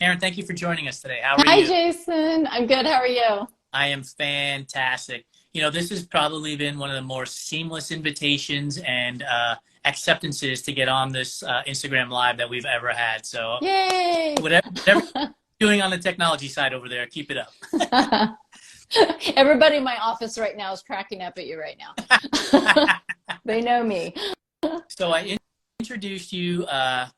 Karen, thank you for joining us today. How are Hi, you? Jason. I'm good. How are you? I am fantastic. This has probably been one of the more seamless invitations and acceptances to get on this Instagram Live that we've ever had. So Yay! whatever you're doing on the technology side over there, keep it up. Everybody in my office right now is cracking up at you right now. They know me. So introduced you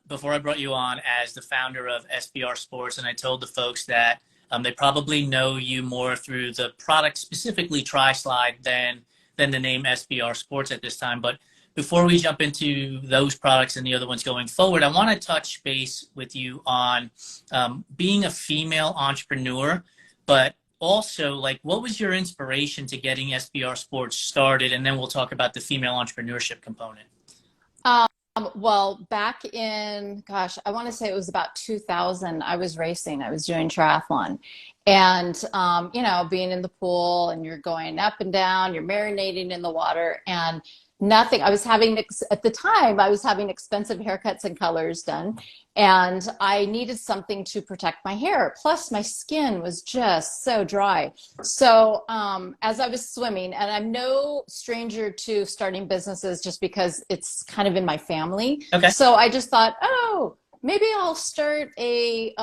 before I brought you on as the founder of SBR Sports, and I told the folks that they probably know you more through the product, specifically TriSlide, than the name SBR Sports at this time. But before we jump into those products and the other ones going forward, I want to touch base with you on being a female entrepreneur, but also, like, what was your inspiration to getting SBR Sports started? And then we'll talk about the female entrepreneurship component. Well, back in, gosh, I want to say it was about 2000, I was racing. I was doing triathlon. And, being in the pool and you're going up and down, you're marinating in the water and nothing. At the time, I was having expensive haircuts and colors done. And I needed something to protect my hair. Plus, my skin was just so dry. So as I was swimming, and I'm no stranger to starting businesses just because it's kind of in my family. Okay. So I just thought, oh, maybe I'll start a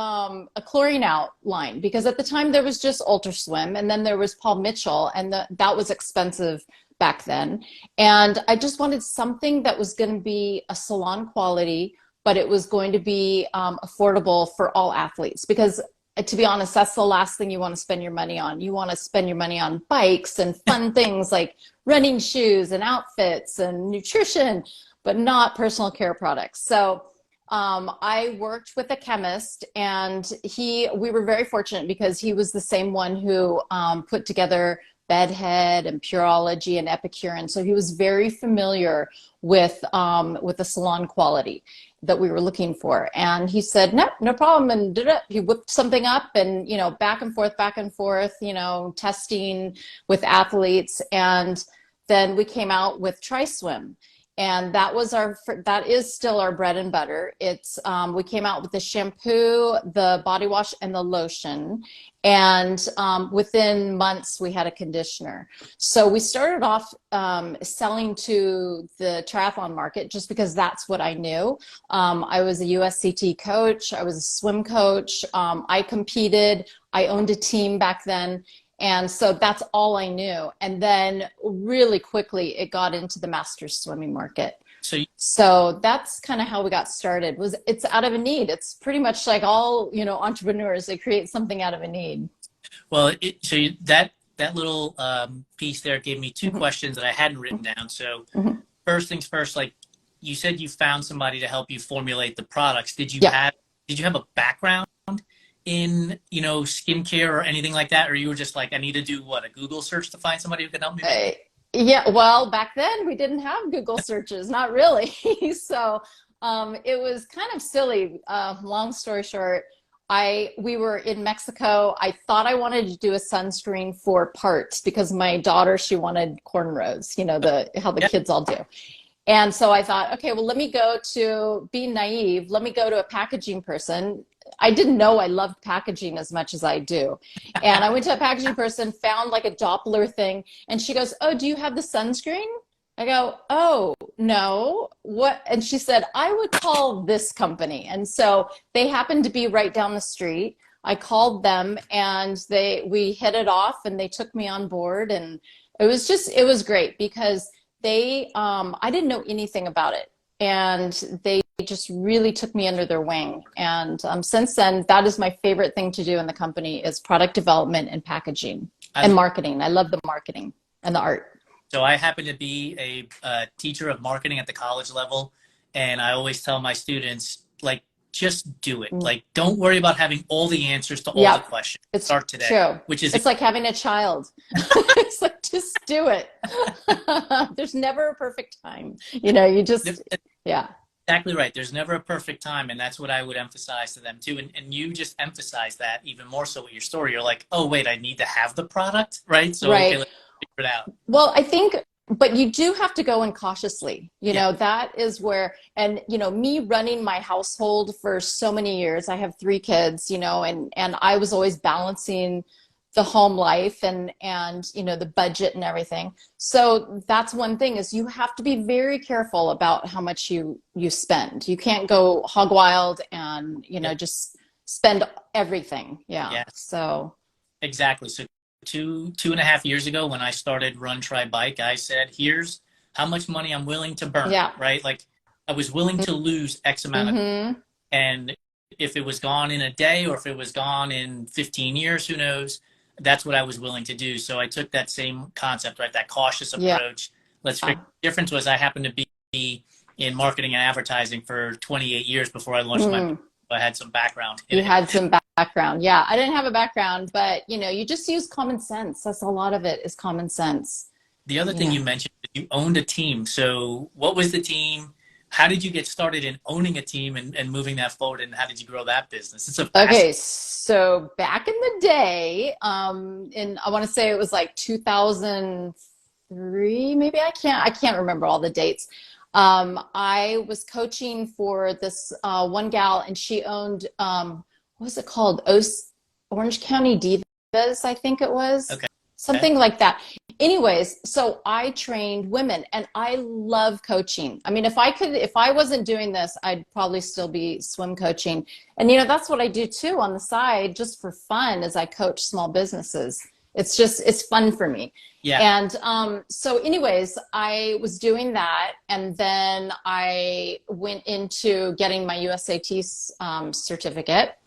chlorine out line, because at the time there was just Ultra Swim, and then there was Paul Mitchell, and that was expensive back then. And I just wanted something that was going to be a salon quality, but it was going to be affordable for all athletes, because to be honest, that's the last thing you want to spend your money on. You want to spend your money on bikes and fun things like running shoes and outfits and nutrition, but not personal care products. So I worked with a chemist, and we were very fortunate because he was the same one who put together Bedhead and Pureology and Epicurean. So he was very familiar with the salon quality that we were looking for. And he said, no, no problem. And he whipped something up, and, back and forth, testing with athletes. And then we came out with TRISWIM. And that is still our bread and butter. We came out with the shampoo, the body wash, and the lotion. And within months, we had a conditioner. So we started off selling to the triathlon market just because that's what I knew. I was a USCT coach. I was a swim coach. I competed. I owned a team back then. And so that's all I knew. And then really quickly, it got into the masters swimming market. So that's kind of how we got started. It's out of a need. It's pretty much like all, entrepreneurs, they create something out of a need. Well, that little piece there gave me two questions that I hadn't written down. So first things first, like you said, you found somebody to help you formulate the products. Did you have a background in skincare or anything like that, or you were just like, I need to do a Google search to find somebody who can help me? Yeah, well, back then we didn't have Google searches, not really. So it was kind of silly. Long story short, we were in Mexico. I thought I wanted to do a sunscreen for parts because my daughter, she wanted cornrows, how the kids all do. And so I thought, okay, well, let me go to, being naive, let me go to a packaging person. I didn't know I loved packaging as much as I do. And I went to a packaging person, found like a Doppler thing, and she goes, oh, do you have the sunscreen? I go, oh, no. What? And she said, I would call this company. And so they happened to be right down the street. I called them, and we hit it off, and they took me on board. And it was great because I didn't know anything about it. And they just really took me under their wing. And since then, that is my favorite thing to do in the company, is product development and packaging and marketing. I love the marketing and the art. So I happen to be a teacher of marketing at the college level. And I always tell my students, like, just do it. Like, don't worry about having all the answers to all the questions. Start today. True. It's like having a child. It's like, just do it. There's never a perfect time. Exactly right. There's never a perfect time. And that's what I would emphasize to them too. And you just emphasize that even more so with your story. You're like, oh, wait, I need to have the product, right? So okay, let's figure it out. Well, I think but you do have to go in cautiously. You Yeah. know, that is where, and you know, me running my household for so many years, I have 3 kids, you know, and I was always balancing the home life and you know, the budget and everything. So that's one thing, is you have to be very careful about how much you spend. You can't go hog wild and, you know, Yeah. just spend everything. Yeah. Yeah. So Exactly. So 2.5 years ago, when I started Run Try Bike, I said, here's how much money I'm willing to burn, yeah. right? Like I was willing to lose X amount of, Mm-hmm. and if it was gone in a day or if it was gone in 15 years, who knows? That's what I was willing to do. So I took that same concept, right? That cautious Yeah. approach. Let's figure. The difference was I happened to be in marketing and advertising for 28 years before I launched my business. Mm. I had some background in You it. had some background. Yeah, I didn't have a background, but you know, you just use common sense. That's a lot of it, is common sense. The other thing Yeah. you mentioned, you owned a team. So what was the team? How did you get started in owning a team and moving that forward? And how did you grow that business? It's a Okay, fascinating. so back in the day, in I want to say it was like 2003, maybe I can't remember all the dates. I was coaching for this one gal, and she owned what was it called? Orange County Divas, I think it was. Okay. Something like that. Anyways, so I trained women, and I love coaching. I mean, if I wasn't doing this, I'd probably still be swim coaching. And you know, that's what I do too on the side, just for fun, as I coach small businesses. It's fun for me. Yeah. And so anyways, I was doing that, and then I went into getting my USAT certificate,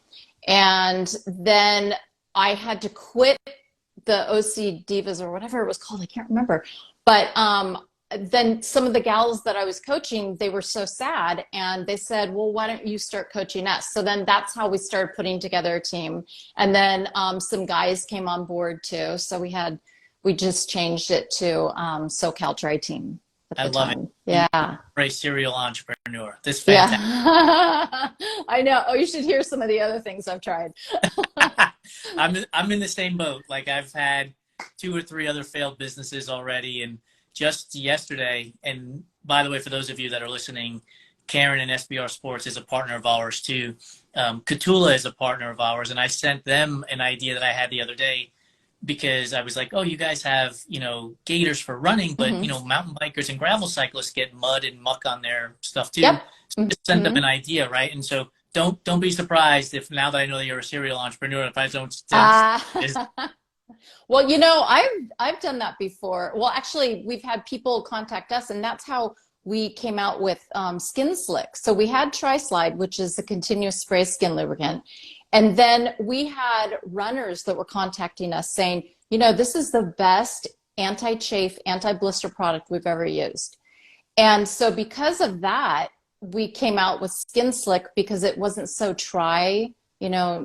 and then I had to quit the OC Divas or whatever it was called. I can't remember. But then some of the gals that I was coaching, they were so sad, and they said, well, why don't you start coaching us? So then that's how we started putting together a team. And then some guys came on board too. So we just changed it to SoCal Tri Team at I the love it. time. You Yeah. are a serial entrepreneur. This is Yeah. fantastic. I know. Oh, you should hear some of the other things I've tried. I'm in the same boat. Like I've had 2 or 3 other failed businesses already, and just yesterday. And by the way, for those of you that are listening, Karen and SBR Sports is a partner of ours too. Katula is a partner of ours, and I sent them an idea that I had the other day because I was like, "Oh, you guys have gaiters for running, but Hmm. mountain bikers and gravel cyclists get mud and muck on their stuff too." Yep. So just send them Hmm. an idea, right? And so don't be surprised if now that I know that you're a serial entrepreneur, if I don't Uh, is well, you know, I've done that before. Well, actually, we've had people contact us, and that's how we came out with Skin Slick. So we had Tri-Slide, which is a continuous spray skin lubricant, and then we had runners that were contacting us saying, you know, this is the best anti-chafe, anti-blister product we've ever used. And so because of that, we came out with Skin Slick, because it wasn't so tri yeah.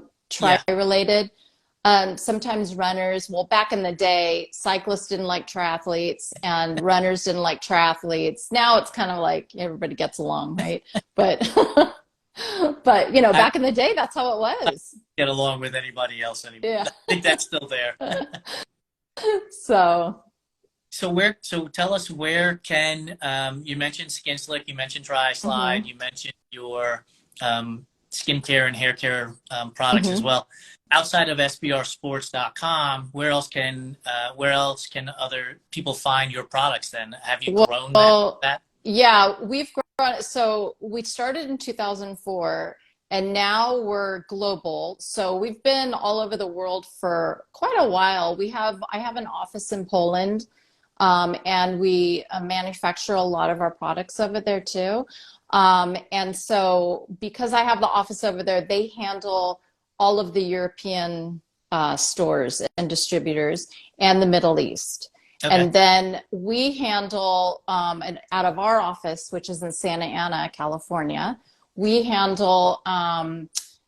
related. Sometimes runners, well, back in the day, cyclists didn't like triathletes and runners didn't like triathletes. Now it's kind of like everybody gets along, right? But, but you know, I back in the day, that's how it don't was. get along with anybody else anymore. Yeah. I think that's still there. So, So tell us, where can you mentioned Skin Slick, you mentioned Dry Slide, mhm, you mentioned your skincare and hair care products as mhm. well. Outside of sbrsports.com, where else can other people find your products then? Have you grown Well, that? yeah, we've grown. So we started in 2004, and now we're global. So we've been all over the world for quite a while. I have an office in Poland, and we manufacture a lot of our products over there too. And so because I have the office over there, they handle all of the European stores and distributors, and the Middle East. Okay. And then we handle, and out of our office, which is in Santa Ana, California, we handle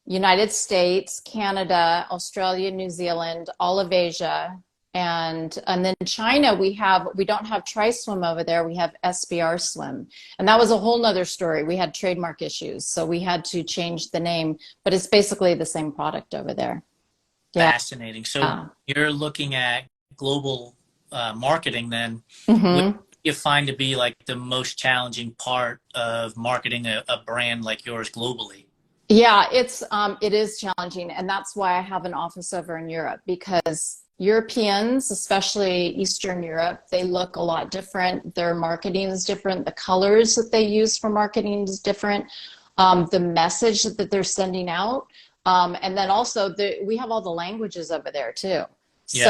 United States, Canada, Australia, New Zealand, all of Asia, and then China. We don't have TRISWIM over there. We have SBR Swim, and that was a whole nother story. We had trademark issues, so we had to change the name, but it's basically the same product over there. Yeah. Fascinating. So you're looking at global marketing then. Which, Mm-hmm. you find to be like the most challenging part of marketing a brand like yours globally? Yeah, it is challenging, and that's why I have an office over in Europe, because Europeans, especially Eastern Europe, they look a lot different. Their marketing is different. The colors that they use for marketing is different. The message that they're sending out, and then also we have all the languages over there too. Yeah.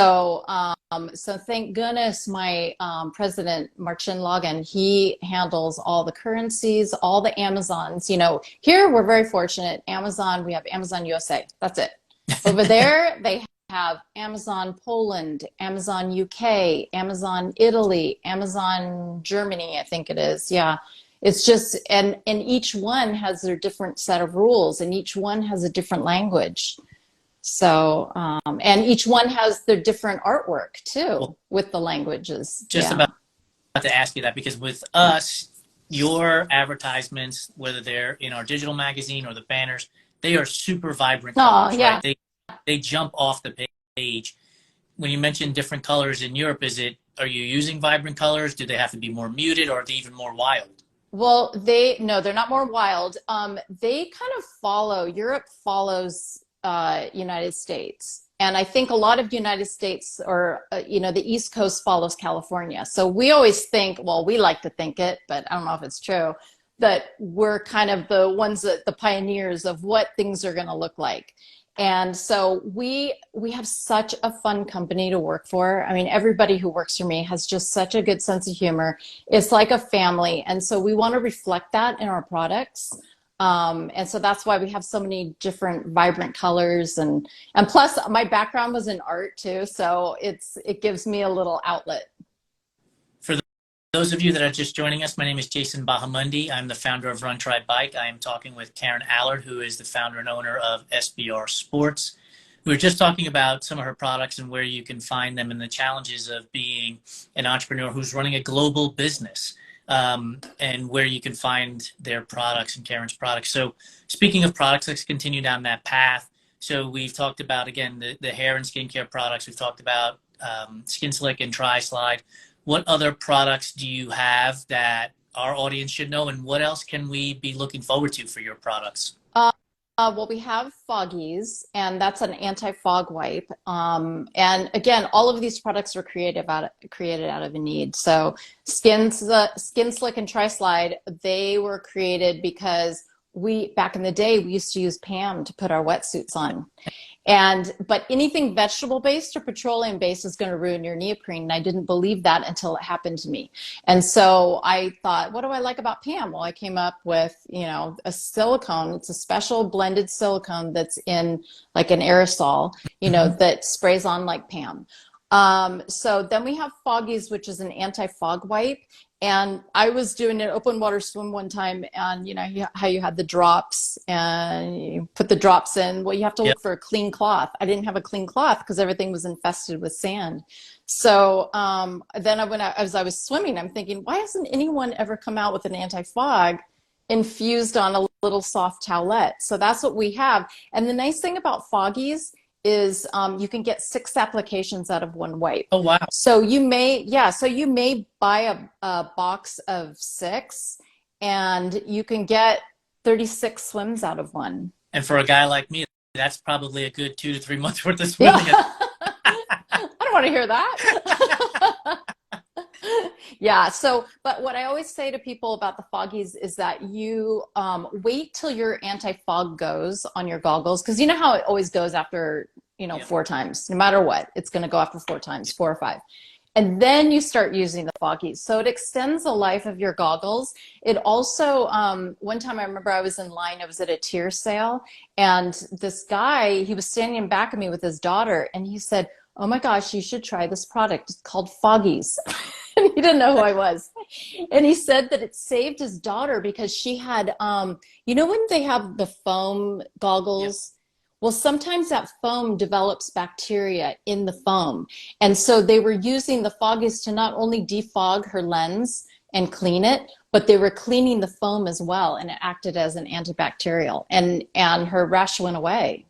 So thank goodness my president, Marcin Logan, he handles all the currencies, all the Amazons. You know, here we're very fortunate. Amazon, we have Amazon USA. That's it. Over there, they have Amazon Poland, Amazon UK, Amazon Italy, Amazon Germany, I think it is. Yeah. It's just, and each one has their different set of rules, and each one has a different language. So, and each one has their different artwork too Well, with the languages. just Yeah. about to ask you that because with us, your advertisements, whether they're in our digital magazine or the banners, they are super vibrant Oh, colors, right? yeah. They jump off the page. When you mention different colors in Europe, are you using vibrant colors? Do they have to be more muted or are they even more wild? Well, no, they're not more wild. They kind of follow, Europe follows United States. And I think a lot of United States or, the East Coast follows California. So we always think, well, we like to think it, but I don't know if it's true, that we're kind of the ones that the pioneers of what things are going to look like. And so we have such a fun company to work for. I mean, everybody who works for me has just such a good sense of humor. It's like a family. And so we want to reflect that in our products. And so that's why we have so many different vibrant colors, and plus my background was in art too. So it gives me a little outlet. For those of you that are just joining us, my name is Jason Bahamundi. I'm the founder of Run Try Bike. I am talking with Karen Allard, who is the founder and owner of SBR Sports. We were just talking about some of her products and where you can find them and the challenges of being an entrepreneur who's running a global business, and where you can find their products and Karen's products. So speaking of products, let's continue down that path. So we've talked about, again, the hair and skincare products. We've talked about Skin Slick and Tri-Slide. What other products do you have that our audience should know, and what else can we be looking forward to for your products? Well, we have Foggies, and that's an anti-fog wipe. And again, all of these products were created out of a need. So Skin Slick and Tri-Slide, they were created because back in the day, we used to use Pam to put our wetsuits on. But anything vegetable based or petroleum based is going to ruin your neoprene. And I didn't believe that until it happened to me. And so I thought, what do I like about Pam? Well, I came up with, a silicone. It's a special blended silicone that's in like an aerosol, that sprays on like Pam. So then we have Foggies, which is an anti-fog wipe. And I was doing an open water swim one time, and how you had the drops and you put the drops in. Well, you have to Yep. look for a clean cloth. I didn't have a clean cloth because everything was infested with sand. So then as I was swimming, I'm thinking, why hasn't anyone ever come out with an anti-fog infused on a little soft towelette? So that's what we have. And the nice thing about Foggies is you can get 6 applications out of one wipe. Oh, wow. So you may buy a box of 6, and you can get 36 swims out of one. And for a guy like me, that's probably a good 2 to 3 months worth of Yeah. swimming. I don't want to hear that. Yeah. So, but what I always say to people about the Foggies is that you wait till your anti-fog goes on your goggles, because you know how it always goes after, Yeah. 4 times. No matter what, it's going to go after 4 times, 4 or 5. And then you start using the Foggies. So it extends the life of your goggles. It also, one time I remember I was in line, I was at a tier sale, and this guy, he was standing back of me with his daughter, and he said, "Oh my gosh, you should try this product. It's called Foggies." And he didn't know who I was. And he said that it saved his daughter because she had, when they have the foam goggles? Yep. Well, sometimes that foam develops bacteria in the foam. And so they were using the Foggies to not only defog her lens and clean it, but they were cleaning the foam as well. And it acted as an antibacterial. And her rash went away.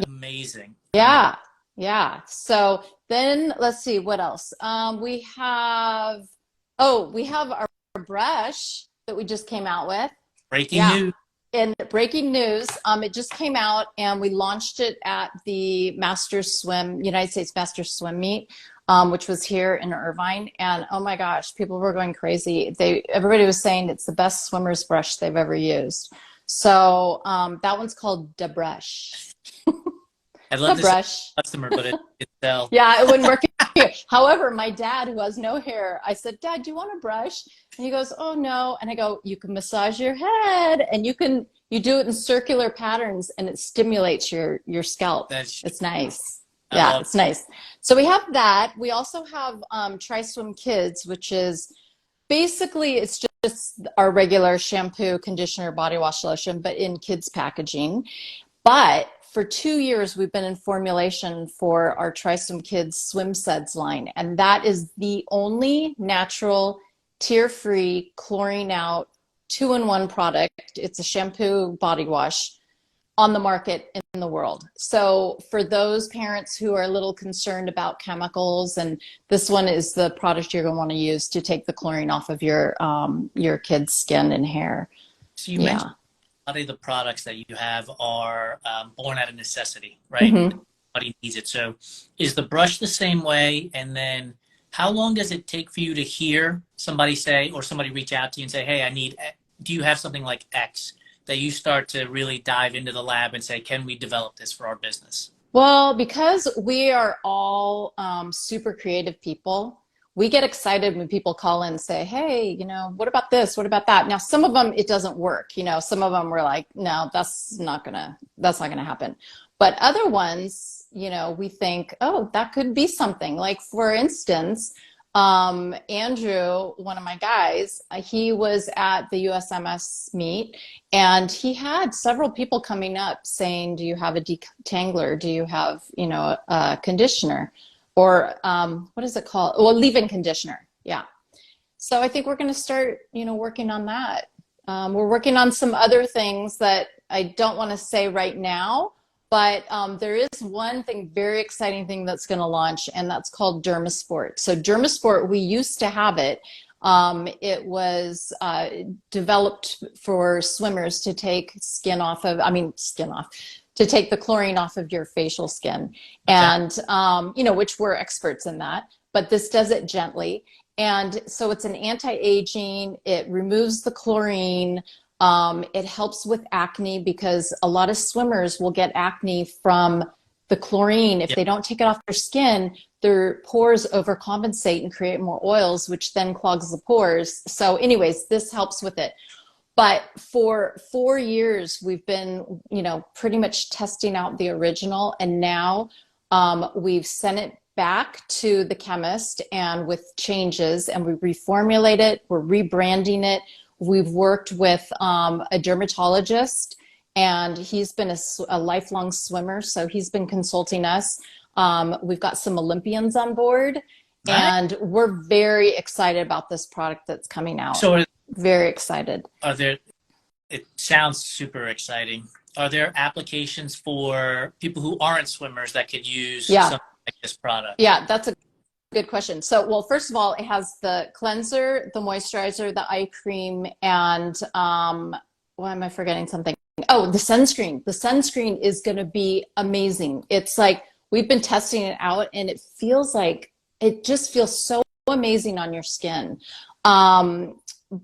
Amazing. Yeah. Yeah. So then let's see what else. We have, Oh, we have our brush that we just came out with. Breaking Yeah. news. And breaking news, it just came out and we launched it at the United States Masters Swim meet, which was here in Irvine. And oh my gosh, people were going crazy. Everybody was saying it's the best swimmer's brush they've ever used. So that one's called Da Brush. I'd Da love to say Brush. customer, but it's sell. Yeah, it wouldn't work here. However, my dad, who has no hair, I said, Dad, do you want a brush? And he goes, oh no. And I go, you can massage your head and you do it in circular patterns and it stimulates your scalp. It's nice. Yeah, it's nice. So we have that. We also have TRISWIM Kids, which is basically it's just our regular shampoo, conditioner, body wash, lotion, but in kids packaging. But for 2 years, we've been in formulation for our TRISWIM Kids Swim Suds line, and that is the only natural, tear-free, chlorine-out, two-in-one product. It's a shampoo body wash on the market in the world. So for those parents who are a little concerned about chemicals, and this one is the product you're going to want to use to take the chlorine off of your kid's skin and hair. So you mentioned a lot of the products that you have are born out of necessity, right? Mm-hmm. Everybody needs it. So is the brush the same way? And then how long does it take for you to hear somebody say, or somebody reach out to you and say, hey, do you have something like X, that you start to really dive into the lab and say, can we develop this for our business? Well, because we are all super creative people, we get excited when people call in and say, hey, what about this? What about that? Now, some of them, it doesn't work. Some of them we're like, no, that's not gonna happen. But other ones, we think, oh, that could be something. Like, for instance, Andrew, one of my guys, he was at the USMS meet and he had several people coming up saying, do you have a detangler? Do you have, a conditioner? Or what is it called? Well, leave-in conditioner. Yeah. So I think we're going to start, working on that. We're working on some other things that I don't want to say right now, but there is one very exciting thing that's going to launch, and that's called Dermasport. So Dermasport, we used to have it. It was developed for swimmers to take to take the chlorine off of your facial skin. And, which we're experts in that, but this does it gently. And so it's an anti-aging, it removes the chlorine. It helps with acne because a lot of swimmers will get acne from the chlorine. If they don't take it off their skin, their pores overcompensate and create more oils, which then clogs the pores. So anyways, this helps with it. But for 4 years, we've been, pretty much testing out the original. And now we've sent it back to the chemist and with changes, and we reformulate it. We're rebranding it. We've worked with a dermatologist, and he's been a lifelong swimmer. So he's been consulting us. We've got some Olympians on board, and we're very excited about this product that's coming out. So very excited. It sounds super exciting. Are there applications for people who aren't swimmers that could use something like this product? Yeah, that's a good question. So, well, first of all, it has the cleanser, the moisturizer, the eye cream, and why am I forgetting something? Oh, the sunscreen. The sunscreen is going to be amazing. It's like, we've been testing it out, and it just feels so amazing on your skin.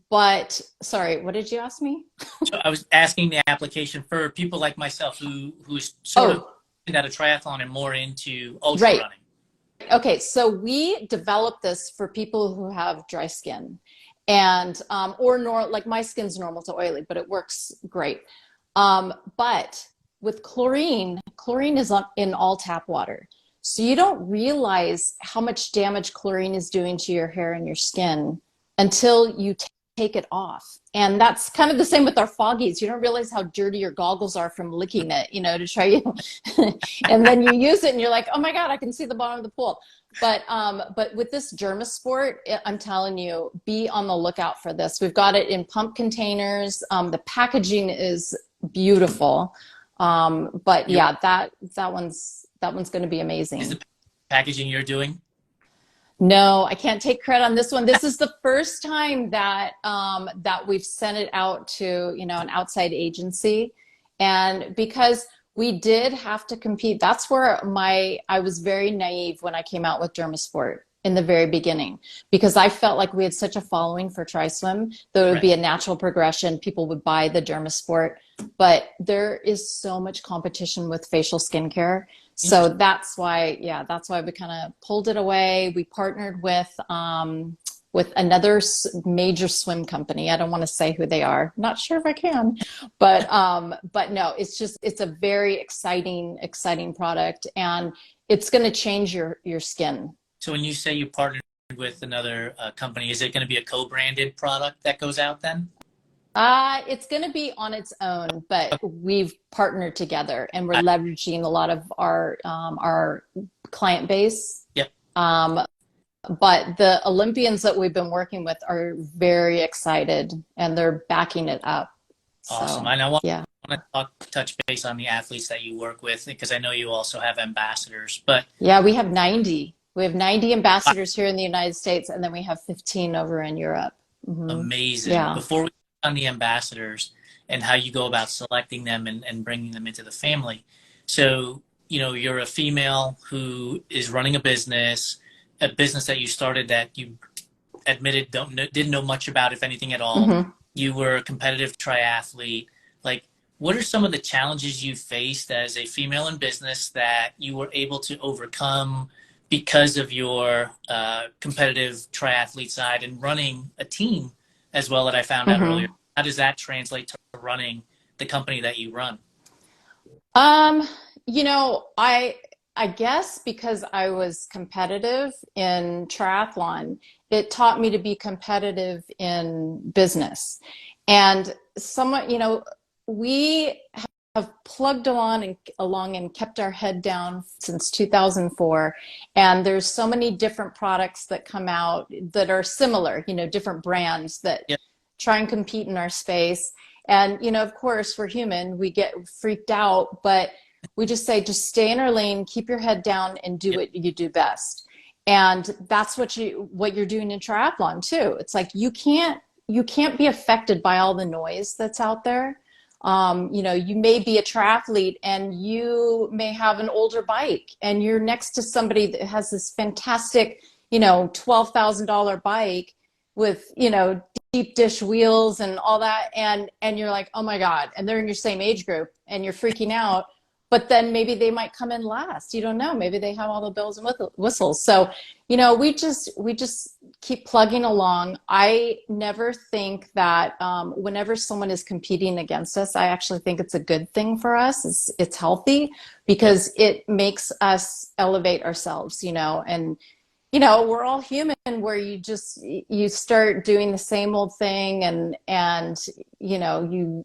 But sorry, what did you ask me? So I was asking the application for people like myself who's sort of at a triathlon and more into ultra running. Okay, so we developed this for people who have dry skin, and like my skin's normal to oily, but it works great. But with chlorine is in all tap water, so you don't realize how much damage chlorine is doing to your hair and your skin until you take it off. And that's kind of the same with our foggies. You don't realize how dirty your goggles are from licking it, to try and then you use it and you're like, oh my God, I can see the bottom of the pool. But with this Dermasport, I'm telling you, be on the lookout for this. We've got it in pump containers. The packaging is beautiful. But yeah, that one's going to be amazing. Is the packaging you're doing? No, I can't take credit on this one. This is the first time that that we've sent it out to, you know, an outside agency. And because we did have to compete, that's where I was very naive when I came out with Dermasport in the very beginning, because I felt like we had such a following for TRISWIM that it would Right. be a natural progression. People would buy the Dermasport, but there is so much competition with facial skincare. So Interesting. that's why, yeah, that's why we kind of pulled it away. We partnered with another major swim company. I don't want to say who they are. Not sure if I can, but no, it's just it's a very exciting product, and it's going to change your skin. So when you say you partnered with another company, is it going to be a co-branded product that goes out then? It's going to be on its own, but we've partnered together, and we're I, leveraging a lot of our client base. yep. Um, but the Olympians that we've been working with are very excited, and they're backing it up. Awesome. So, And I yeah. want to touch base on the athletes that you work with because I know you also have ambassadors. But Yeah, we have 90. We have 90 ambassadors here in the United States, and then we have 15 over in Europe. amazing. Yeah. Before we on the ambassadors and how you go about selecting them and bringing them into the family. So, you know, you're a female who is running a business that you started that you admitted didn't know much about, if anything at all. hmm You were a competitive triathlete. Like, what are some of the challenges you faced as a female in business that you were able to overcome because of your competitive triathlete side and running a team as well that I found out earlier? hmm How does that translate to running the company that you run? Um, you know, I guess because I was competitive in triathlon, it taught me to be competitive in business. And somewhat, you know, we have plugged along and kept our head down since 2004. And there's so many different products that come out that are similar, you know, different brands that Yep. try and compete in our space. And, you know, of course, we're human, we get freaked out, but we just say, just stay in our lane, keep your head down, and do Yep. what you do best. And that's what you're doing in triathlon too. It's like you can't be affected by all the noise that's out there. You know, you may be a triathlete and you may have an older bike, and you're next to somebody that has this fantastic, you know, $12,000 bike with, you know, deep dish wheels and all that, and you're like, oh my god, and they're in your same age group and you're freaking out. But then maybe they might come in last, you don't know, maybe they have all the bells and whistles. So, you know, we just keep plugging along. I never think that whenever someone is competing against us, I actually think it's a good thing for us. It's healthy Yep. because it makes us elevate ourselves, you know. And you know, we're all human, where you start doing the same old thing, and you know,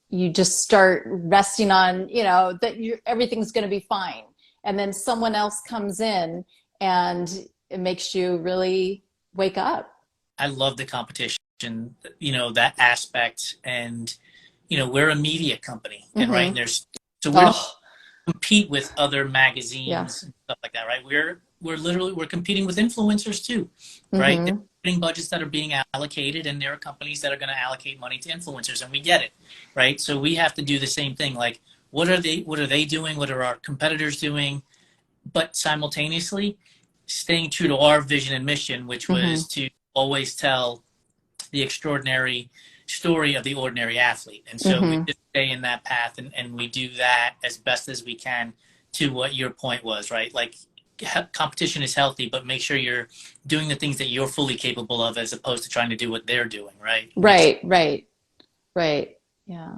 you just start resting on, you know, that everything's going to be fine, and then someone else comes in and it makes you really wake up. I love the competition, you know, that aspect. And, you know, we're a media company, and right, and hmm so we don't Oh, compete with other yeah. magazines and stuff like that, right? We're competing with influencers too, right? There's hmm marketing budgets that are being allocated, and there are companies that are going to allocate money to influencers, and we get it, right? So we have to do the same thing. Like, what are they doing? What are our competitors doing? But simultaneously, staying true to our vision and mission, which was hmm to always tell the extraordinary story of the ordinary athlete. And so we hmm just stay in that path, and we do that as best as we can to what your point was, right? Like, competition is healthy, but make sure you're doing the things that you're fully capable of as opposed to trying to do what they're doing, right? Makes Right, right, right. Yeah.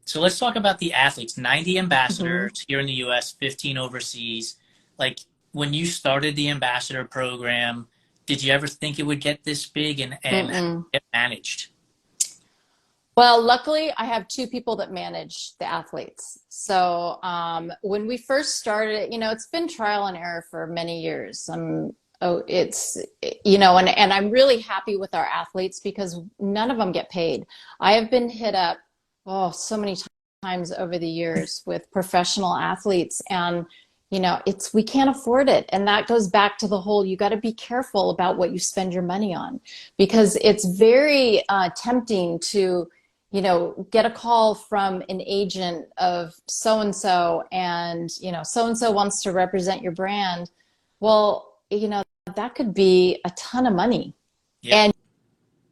So let's talk about the athletes. 90 hmm ambassadors here in the US, 15 overseas. Like, when you started the ambassador program, did you ever think it would get this big, and how Mm-mm. it managed? Well, luckily, I have two people that manage the athletes. So when we first started, you know, it's been trial and error for many years. Oh, it's, you know, and I'm really happy with our athletes because none of them get paid. I have been hit up, oh, so many times over the years with professional athletes, and we can't afford it. And that goes back to the whole, you got to be careful about what you spend your money on, because it's very tempting to, get a call from an agent of so-and-so and, so-and-so wants to represent your brand. Well, that could be a ton of money. Yep.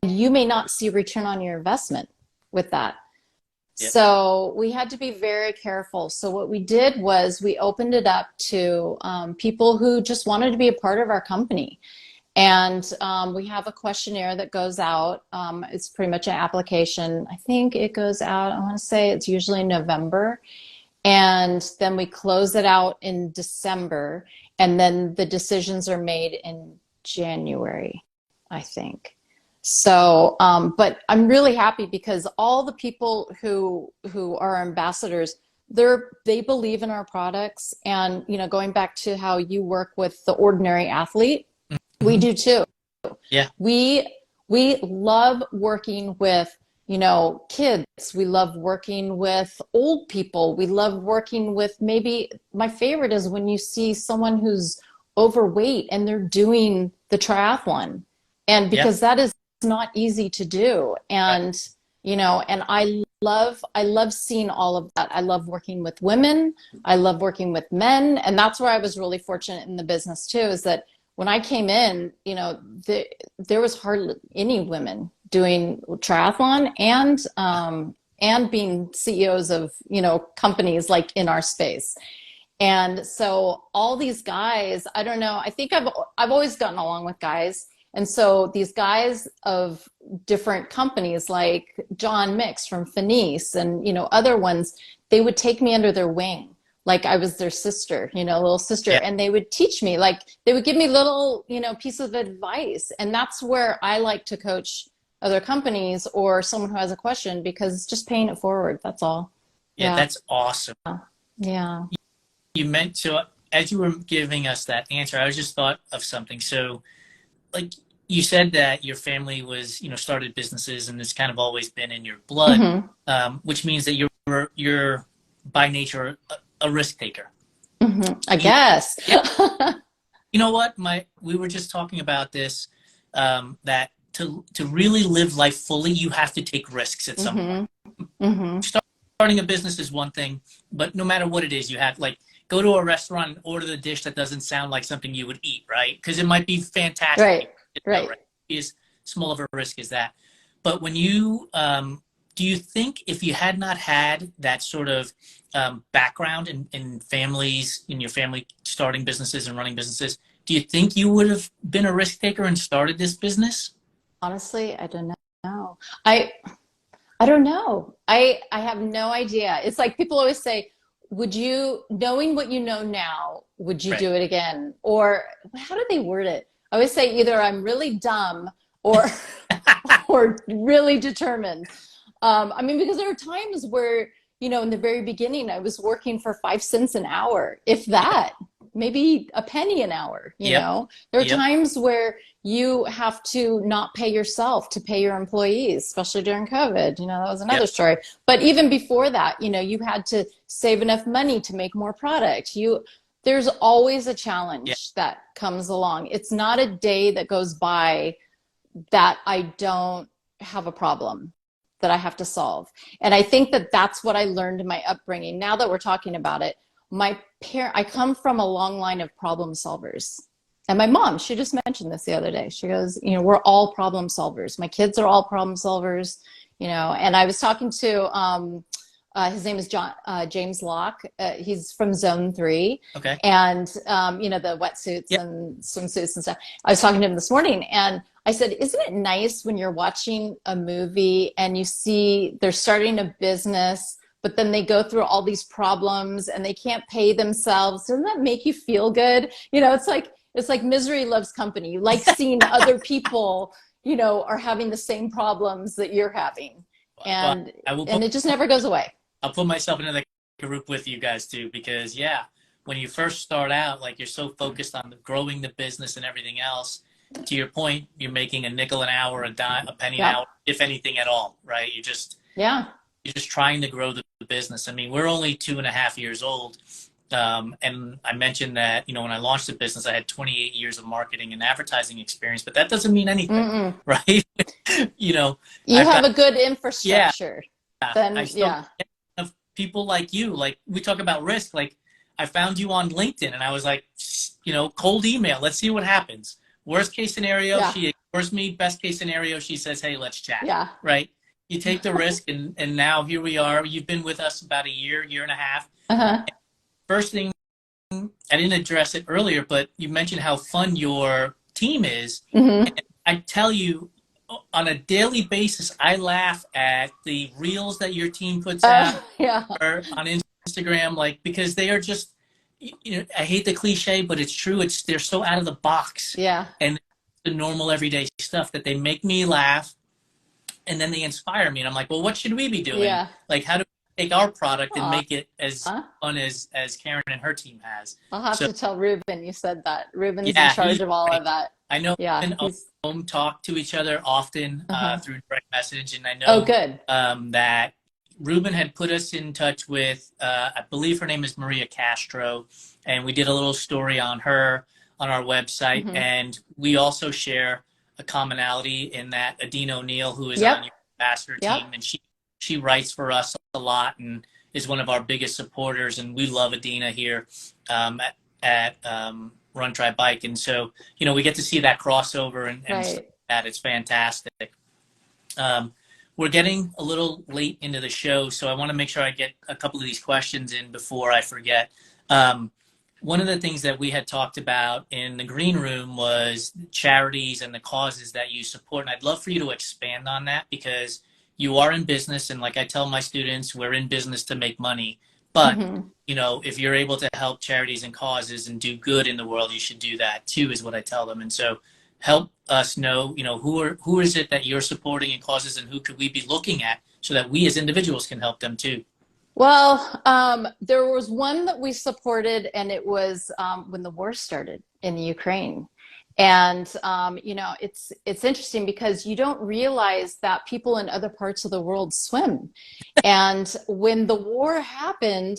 And you may not see return on your investment with that. Yep. So we had to be very careful. So what we did was we opened it up to people who just wanted to be a part of our company. And we have a questionnaire that goes out. It's pretty much an application. I think it goes out, I want to say it's usually in November. And then we close it out in December. And then the decisions are made in January, I think. So, but I'm really happy because all the people who are ambassadors, they believe in our products. And, going back to how you work with the ordinary athlete, Mm-hmm. we do too. Yeah. We love working with, kids. We love working with old people. We love working with, maybe my favorite is when you see someone who's overweight and they're doing the triathlon. And because that is not easy to do. And, and I love seeing all of that. I love working with women. I love working with men. And that's where I was really fortunate in the business too, is that when I came in, there was hardly any women doing triathlon and being CEOs of, companies like in our space. And so all these guys, I don't know, I think I've always gotten along with guys. And so these guys of different companies like John Mix from Finis and, other ones, they would take me under their wing. Like I was their sister, little sister. Yeah. And they would teach me, like they would give me little, pieces of advice. And that's where I like to coach other companies or someone who has a question, because it's just paying it forward. That's all. Yeah. That's awesome. Yeah. You meant to, as you were giving us that answer, I just thought of something. So like you said that your family was, started businesses and it's kind of always been in your blood, which means that you're by nature a risk taker. I guess. You know what? We were just talking about this, that to really live life fully, you have to take risks at some point. Starting a business is one thing, but no matter what it is, you have go to a restaurant and order the dish that doesn't sound like something you would eat, right? Because it might be fantastic. Right. As small of a risk as that. But when you, do you think if you had not had that sort of background in families, in your family starting businesses and running businesses, do you think you would have been a risk taker and started this business? Honestly, I don't know. I don't know. I have no idea. It's like people always say, knowing what you know now, would you do it again? Or how do they word it? I always say either I'm really dumb or or really determined. Because there are times where, in the very beginning, I was working for 5 cents an hour, if that, maybe a penny an hour, know. There are times where you have to not pay yourself to pay your employees, especially during COVID. That was another story. But even before that, you had to save enough money to make more product. There's always a challenge that comes along. It's not a day that goes by that I don't have a problem that I have to solve. And I think that that's what I learned in my upbringing. Now that we're talking about it, I come from a long line of problem solvers. And my mom, she just mentioned this the other day. She goes, we're all problem solvers. My kids are all problem solvers, and I was talking to, his name is James Locke. He's from Zone 3. Okay. And, the wetsuits and swimsuits and stuff. I was talking to him this morning and I said, isn't it nice when you're watching a movie and you see they're starting a business, but then they go through all these problems and they can't pay themselves? Doesn't that make you feel good? It's like misery loves company. You like seeing other people, are having the same problems that you're having. And it just never goes away. I'll put myself into the group with you guys too, because when you first start out, you're so focused on growing the business and everything else. To your point, you're making a nickel an hour, a penny an hour, if anything at all, right? You're just trying to grow the business. We're only 2.5 years old. And I mentioned that, when I launched the business, I had 28 years of marketing and advertising experience, but that doesn't mean anything, Mm-mm. right? you know, You I've have got, a good yeah, infrastructure. I Then, still yeah. have people like you, like we talk about risk, like I found you on LinkedIn and I was like, cold email, let's see what happens. Worst case scenario, Yeah. she ignores me. Best case scenario, she says, hey, let's chat, Yeah. right? You take the risk and now here we are. You've been with us about a year and a half. Uh-huh. First thing, I didn't address it earlier, but you mentioned how fun your team is. Hmm. I tell you, on a daily basis, I laugh at the reels that your team puts out Yeah. or on Instagram, like because they are just, I hate the cliche, but it's true. They're so out of the box, Yeah. and the normal everyday stuff that they make me laugh, and then they inspire me. And I'm like, well, what should we be doing? Yeah. Like, how do we take our product and Aw. make it as fun as Karen and her team has? I'll have So to tell Ruben you said that. Ruben's in yeah, charge he's of all of great. that. I know Yeah, him and he's Om talk to each other often uh-huh. through direct message, and I Oh, know good. that Ruben had put us in touch with, I believe her name is Maria Castro, and we did a little story on her on our website, Hmm. and we also share a commonality in that Adine O'Neill, who is on Yep. your ambassador Yep. team, and she writes for us a lot and is one of our biggest supporters, and we love Adina here at Run Try Bike, and so we get to see that crossover and stuff Right. like that. It's fantastic. Um, we're getting a little late into the show, so I want to make sure I get a couple of these questions in before I forget. Um, one of the things that we had talked about in the green room was charities and the causes that you support. And I'd love for you to expand on that because you are in business. And like I tell my students, we're in business to make money. But, Hmm. if you're able to help charities and causes and do good in the world, you should do that too, is what I tell them. And so help us know, who is it that you're supporting and causes and who could we be looking at so that we as individuals can help them too. Well, there was one that we supported, and it was when the war started in the Ukraine. And it's interesting because you don't realize that people in other parts of the world swim. And when the war happened,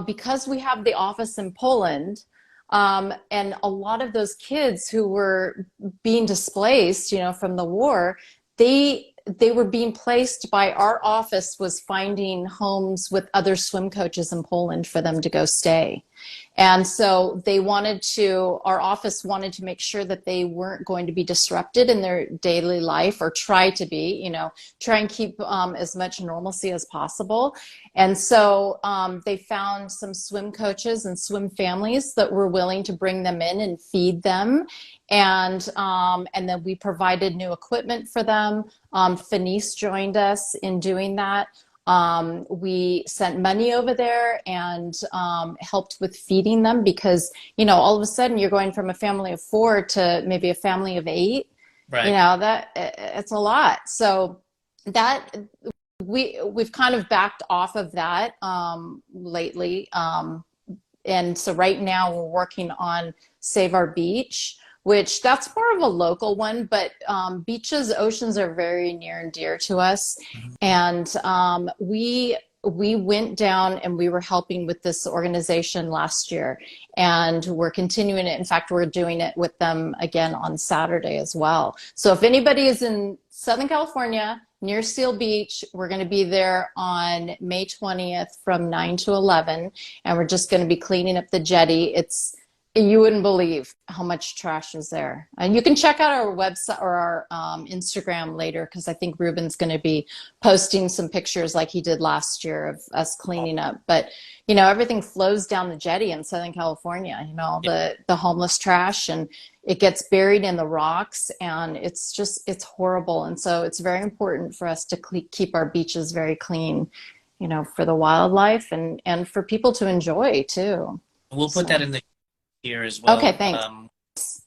because we have the office in Poland, and a lot of those kids who were being displaced, from the war, they were being placed by our office was finding homes with other swim coaches in Poland for them to go stay. And so our office wanted to make sure that they weren't going to be disrupted in their daily life or try to be, try and keep as much normalcy as possible. And so they found some swim coaches and swim families that were willing to bring them in and feed them. And then we provided new equipment for them. Fenice joined us in doing that. We sent money over there and helped with feeding them because, all of a sudden you're going from a family of 4 to maybe a family of 8. Right. That it's a lot. So that we've kind of backed off of that lately. And so right now we're working on Save Our Beach, which that's more of a local one, but beaches, oceans are very near and dear to us. And we went down and we were helping with this organization last year, and we're continuing it. In fact, we're doing it with them again on Saturday as well. So if anybody is in Southern California, near Seal Beach, we're going to be there on May 20th from 9 to 11, and we're just going to be cleaning up the jetty. You wouldn't believe how much trash is there. And you can check out our website or our Instagram later, because I think Ruben's going to be posting some pictures like he did last year of us cleaning up. But, everything flows down the jetty in Southern California, the homeless trash, and it gets buried in the rocks, and it's horrible. And so it's very important for us to keep our beaches very clean, for the wildlife and for people to enjoy too. We'll put that in the here as well. Okay, thanks.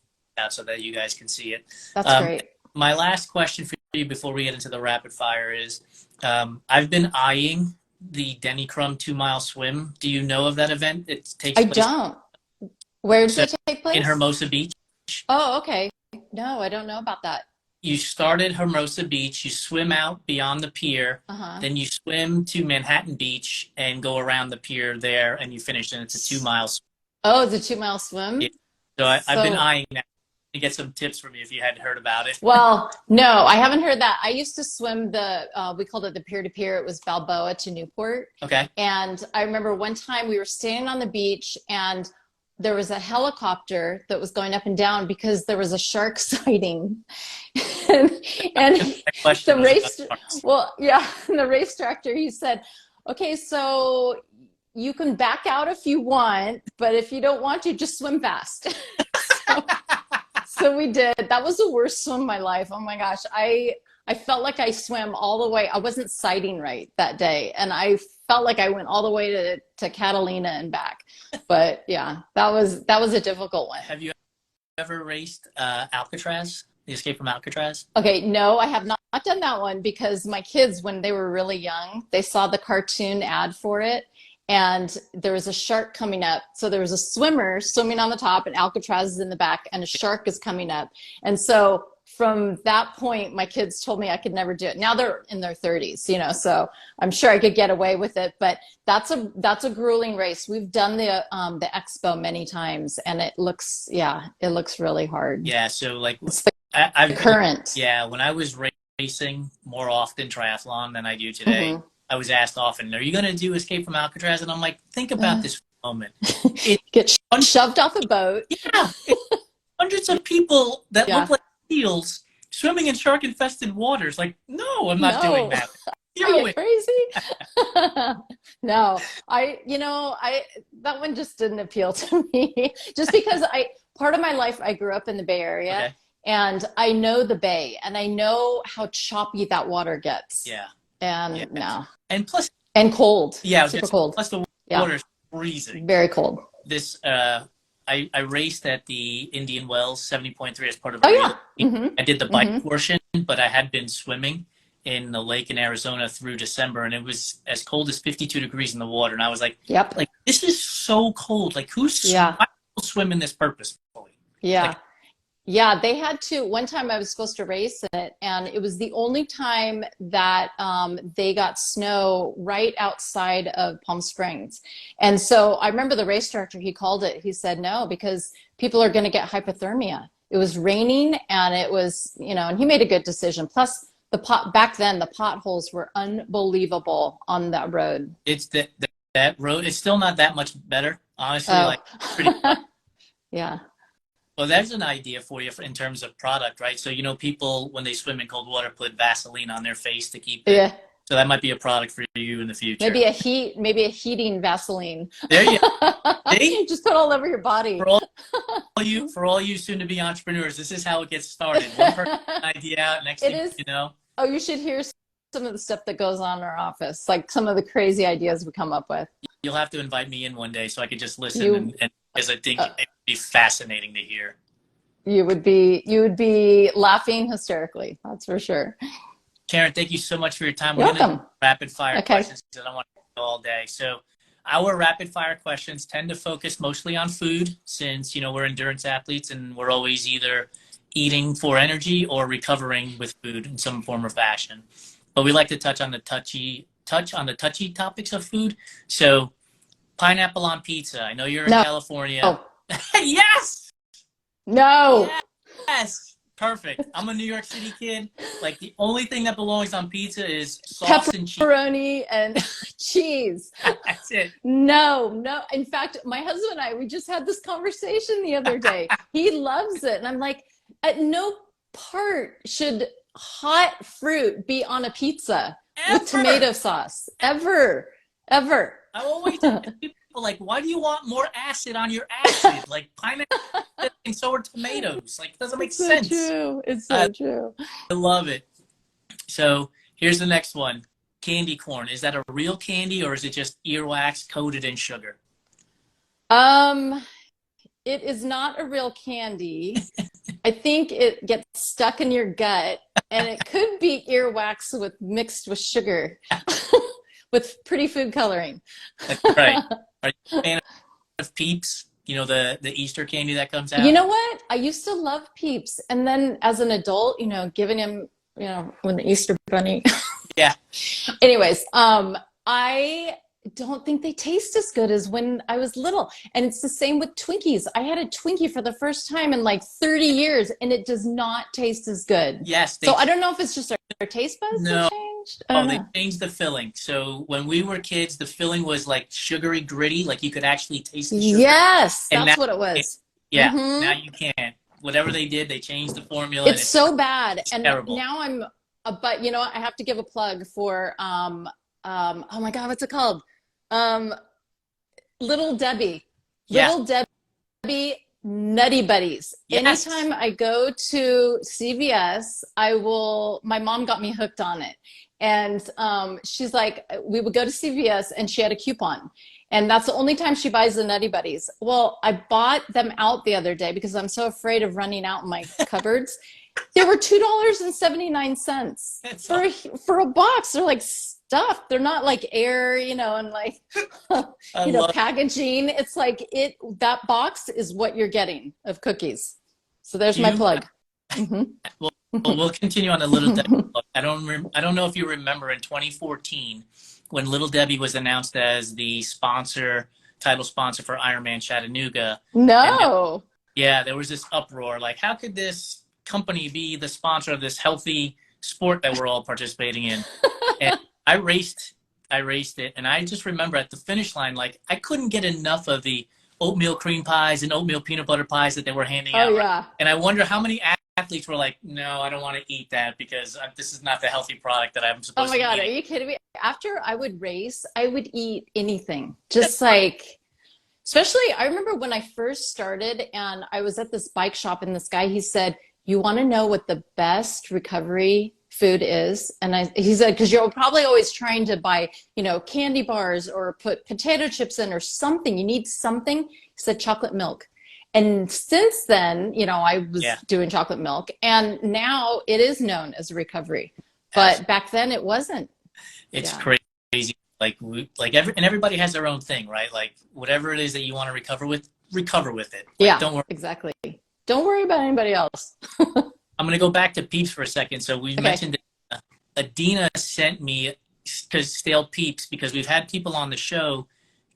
So that you guys can see it. That's great. My last question for you before we get into the rapid fire is, I've been eyeing the Denny Crum 2-mile swim. Do you know of that event? It takes place. I don't. Where does it take place? In Hermosa Beach. Oh, okay. No, I don't know about that. you start at Hermosa Beach, you swim out beyond the pier, Uh-huh. then you swim to Manhattan Beach and go around the pier there, and you finish, and it's a 2 mile swim. Oh, it's a 2 mile Yeah. swim. So I've been So, eyeing that to get some tips from you if you hadn't heard about it. well, no, I haven't heard that. I used to swim we called it the peer to peer. It was Balboa to Newport. Okay. And I remember one time we were standing on the beach and there was a helicopter that was going up and down because there was a shark sighting. and, and My question the was about race, sharks. well, yeah, and the race director, he said, okay, so you can back out if you want, but if you don't want to, just swim fast. so, so we did. That was the worst swim of my life. Oh my gosh. I felt like I swam all the way. I wasn't sighting right that day. And I felt like I went all the way to Catalina and back. But yeah, that was a difficult one. Have you ever raced Alcatraz? The Escape from Alcatraz? Okay, no, I have not done that one because my kids, when they were really young, they saw the cartoon ad for it and there was a shark coming up. So there was a swimmer swimming on the top and Alcatraz is in the back and a shark is coming up. And so from that point, my kids told me I could never do it. Now they're in their 30s, so I'm sure I could get away with it, but that's a grueling race. We've done the expo many times and it looks really hard. Yeah, so like It's the I've current. yeah, when I was racing more often triathlon than I do today, Mhm. I was asked often, "Are you going to do Escape from Alcatraz?" And I'm like, "Think about this for a moment. It's Get shoved off a boat. yeah, it's hundreds of people that Yeah. look like seals swimming in shark-infested waters. Like, no, I'm not doing No. that. Are Do you it." crazy? No, that one just didn't appeal to me. Just because part of my life, I grew up in the Bay Area Okay. and I know the Bay and I know how choppy that water gets. Yeah. And Yeah. no, And plus, and cold, yeah, super cold. plus the Yeah, water's freezing. very cold. This I raced at the Indian Wells 70.3 as part of Oh a yeah. relay. Mm-hmm. I did the bike Mm-hmm. portion, but I had been swimming in the lake in Arizona through December, and it was as cold as 52 degrees in the water. And I was Yep. like this is so cold. Like, Yeah. why people swim in this purposefully? Yeah. Like, Yeah, they had to. One time I was supposed to race in it, and it was the only time that they got snow right outside of Palm Springs. And so I remember the race director, he called it, he said, no, because people are going to get hypothermia. It was raining and it was, and he made a good decision. Plus, back then, the potholes were unbelievable on that road. it's that road. It's still not that much better, honestly. Oh, Like, pretty. yeah. Well, there's an idea for you in terms of product, right? So, people, when they swim in cold water, put Vaseline on their face to keep it. Yeah. So that might be a product for you in the future. Maybe a heating Vaseline. There you go. See? Just put all over your body. For all you soon-to-be entrepreneurs, this is how it gets started. One person idea out, next It thing is. you know. Oh, you should hear some of the stuff that goes on in our office, like some of the crazy ideas we come up with. You'll have to invite me in one day so I could just listen, You, and because I think it would be fascinating to hear. you would be laughing hysterically. That's for sure. Karen, thank you so much for your time. You're We're going to welcome. do rapid fire Okay. questions because I don't want to go all day. So our rapid fire questions tend to focus mostly on food since, we're endurance athletes and we're always either eating for energy or recovering with food in some form or fashion. But we like to touch on the touchy topics of food. So pineapple on pizza. I know you're in No. California. Oh, Yes. no. Yes. Perfect. I'm a New York City kid. Like, the only thing that belongs on pizza is sauce and cheese. Pepperoni and cheese. That's it. No. In fact, my husband and I, we just had this conversation the other day. He loves it. And I'm like, at no part should hot fruit be on a pizza with tomato sauce. Ever. I always tell people, like, why do you want more acid on your acid? Like, pineapple and so are tomatoes. Like, it doesn't make sense. True. It's so true. I love it. So here's the next one. Candy corn. Is that a real candy or is it just earwax coated in sugar? It is not a real candy. I think it gets stuck in your gut, and it could be earwax mixed with sugar, with pretty food coloring. That's right. Are you a fan of Peeps? You know, the Easter candy that comes You out? know what? I used to love Peeps. And then as an adult, giving him, when the Easter bunny. Yeah. Anyways, I don't think they taste as good as when I was little. And it's the same with Twinkies. I had a Twinkie for the first time in like 30 years and it does not taste as good. Yes, So I don't know if it's just our taste buds that no. changed. I Oh, don't they know. changed the filling. So when we were kids, the filling was like sugary gritty, like you could actually taste the sugar. Yes, And now, that's what it was. yeah, now you can't. Whatever they did, they changed the formula, and It's so bad. it's And terrible. now but you know what? I have to give a plug for, oh my God, what's it called? Um, Little Debbie. Yeah. Little Debbie Nutty Buddies. Yes. Anytime I go to CVS, my mom got me hooked on it. And she's like, we would go to CVS and she had a coupon. And that's the only time she buys the Nutty Buddies. Well, I bought them out the other day because I'm so afraid of running out in my cupboards. They were $2.79 for a box. They're like stuffed. They're not like air, and like, packaging. It's like that box is what you're getting of cookies. So there's my plug. Well, we'll continue on a Little Debbie. I don't know if you remember in 2014 when Little Debbie was announced as the title sponsor for Ironman Chattanooga. No. There was this uproar. Like, how could this company be the sponsor of this healthy sport that we're all participating in? And I raced it, and I just remember at the finish line, like, I couldn't get enough of the oatmeal cream pies and oatmeal peanut butter pies that they were handing out. Oh, yeah. And I wonder how many athletes were like, no, I don't want to eat that because this is not the healthy product that I'm supposed to eat. Oh my God, are you kidding me? After I would race, I would eat anything. Just like, especially, I remember when I first started and I was at this bike shop and this guy, he said, you want to know what the best recovery food is? And he said, because you're probably always trying to buy, candy bars or put potato chips in or something. You need something. He said chocolate milk. And since then, I was doing chocolate milk, and now it is known as a recovery. But back then it wasn't. It's crazy. Like everybody has their own thing, right? Like whatever it is that you want to recover with it. Like, don't worry. Exactly. Don't worry about anybody else. I'm going to go back to Peeps for a second. So we mentioned Adina sent me stale Peeps because we've had people on the show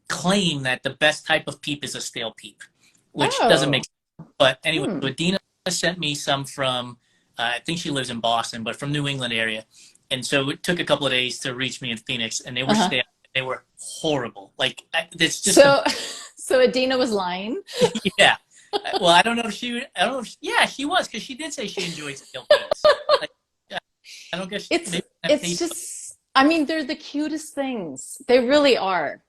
claim that the best type of Peep is a stale Peep, which doesn't make sense. But anyway, so Adina sent me some from, I think she lives in Boston, but from New England area. And so it took a couple of days to reach me in Phoenix, and they were stale. They were horrible. Like, it's just so Adina was lying. Yeah. Well, I don't know if she was, because she did say she enjoyed stale Peeps. Like, I don't guess it's just, I mean, they're the cutest things. They really are.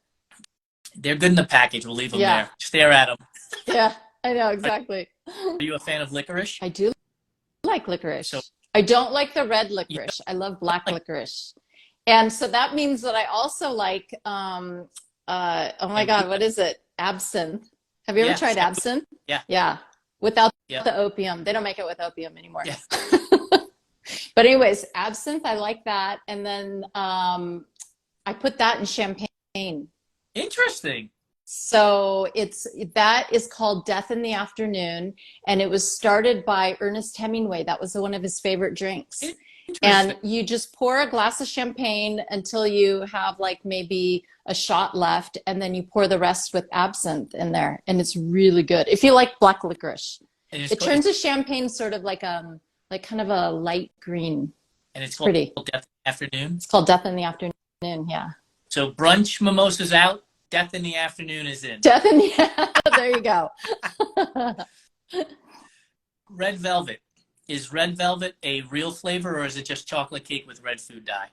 They're good in the package. We'll leave them there. Stare at them. Yeah, I know, exactly. Are you a fan of licorice? I do like licorice. I don't like the red licorice. I love black licorice. And so that means that I also like, oh my God, what is it? Absinthe. Have you ever tried absinthe? Yeah. Yeah. Without the opium. They don't make it with opium anymore. Yeah. But anyways, absinthe, I like that. And then I put that in champagne. Interesting. So that is called Death in the Afternoon, and it was started by Ernest Hemingway. That was one of his favorite drinks. And you just pour a glass of champagne until you have like maybe a shot left, and then you pour the rest with absinthe in there, and it's really good. If you like black licorice, it turns the champagne sort of like kind of a light green. And it's called Death in the Afternoon? It's called Death in the Afternoon, yeah. So brunch mimosas out, Death in the Afternoon is in. Death in the there you go. Red velvet. Is red velvet a real flavor, or is it just chocolate cake with red food dye?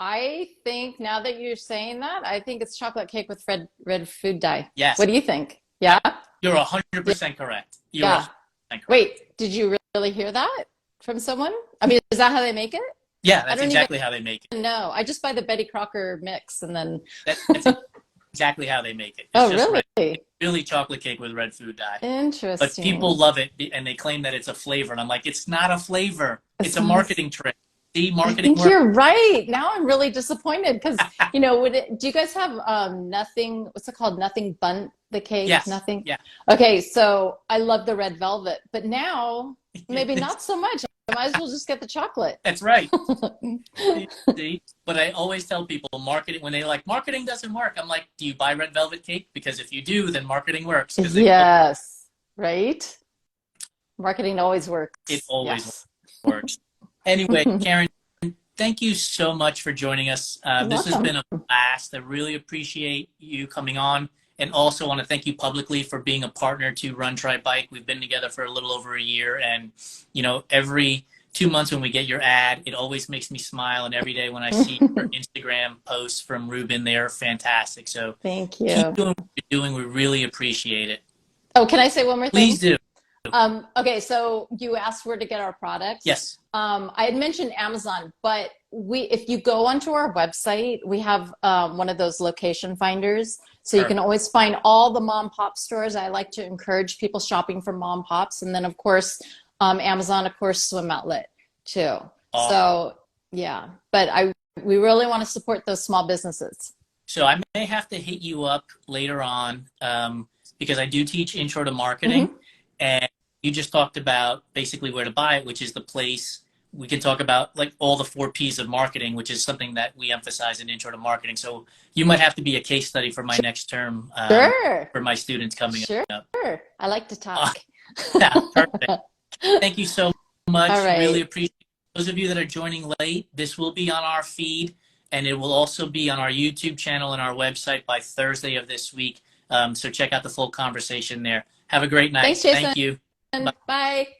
I think now that you're saying that, I think it's chocolate cake with red food dye. Yes. What do you think? Yeah? You're 100% correct. You're 100% correct. Wait, did you really hear that from someone? I mean, is that how they make it? Yeah, that's exactly how they make it. No, I just buy the Betty Crocker mix and then... That's exactly how they make it. It's just really? Really chocolate cake with red food dye. Interesting. But people love it, and they claim that it's a flavor. And I'm like, it's not a flavor. It's a marketing trick. See, marketing I think you're right. Now I'm really disappointed because, do you guys have nothing, what's it called? Nothing Bundt The cake, Yes. nothing. Yeah. Okay, so I love the red velvet, but now maybe not so much. I might as well just get the chocolate. That's right. See? But I always tell people marketing, when they like, marketing doesn't work. I'm like, do you buy red velvet cake? Because if you do, then marketing works. Because Yes, right? Marketing always it works. always Yes. works. Anyway, Karen, thank you so much for joining us. You're This has welcome. been a blast. I really appreciate you coming on, and also want to thank you publicly for being a partner to Run Try Bike. We've been together for a little over a year, and every 2 months when we get your ad, it always makes me smile, and every day when I see your Instagram posts from Ruben, they're fantastic. So Thank keep you. doing what you're doing. We really appreciate it. Oh, can I say one more Please thing? do. Okay, so you asked where to get our products. Yes. I had mentioned Amazon, but if you go onto our website, we have one of those location finders. So you can Perfect. always find all the mom pop stores. I like to encourage people shopping from mom pops. And then, of course, Amazon, of course, Swim Outlet too. Awesome. So, yeah, but we really want to support those small businesses. So I may have to hit you up later on because I do teach intro to marketing, Hmm. and you just talked about basically where to buy it, which is the place. We can talk about like all the 4 P's of marketing, which is something that we emphasize in intro to marketing. So you might have to be a case study for my next term Sure, for my students coming sure. up. I like to talk. Yeah, perfect. Thank you so All much. Really right. appreciate it. Those of you that are joining late, this will be on our feed, and it will also be on our YouTube channel and our website by Thursday of this week. So check out the full conversation there. Have a great night. Thanks, Thank Jason. you. Bye. Bye.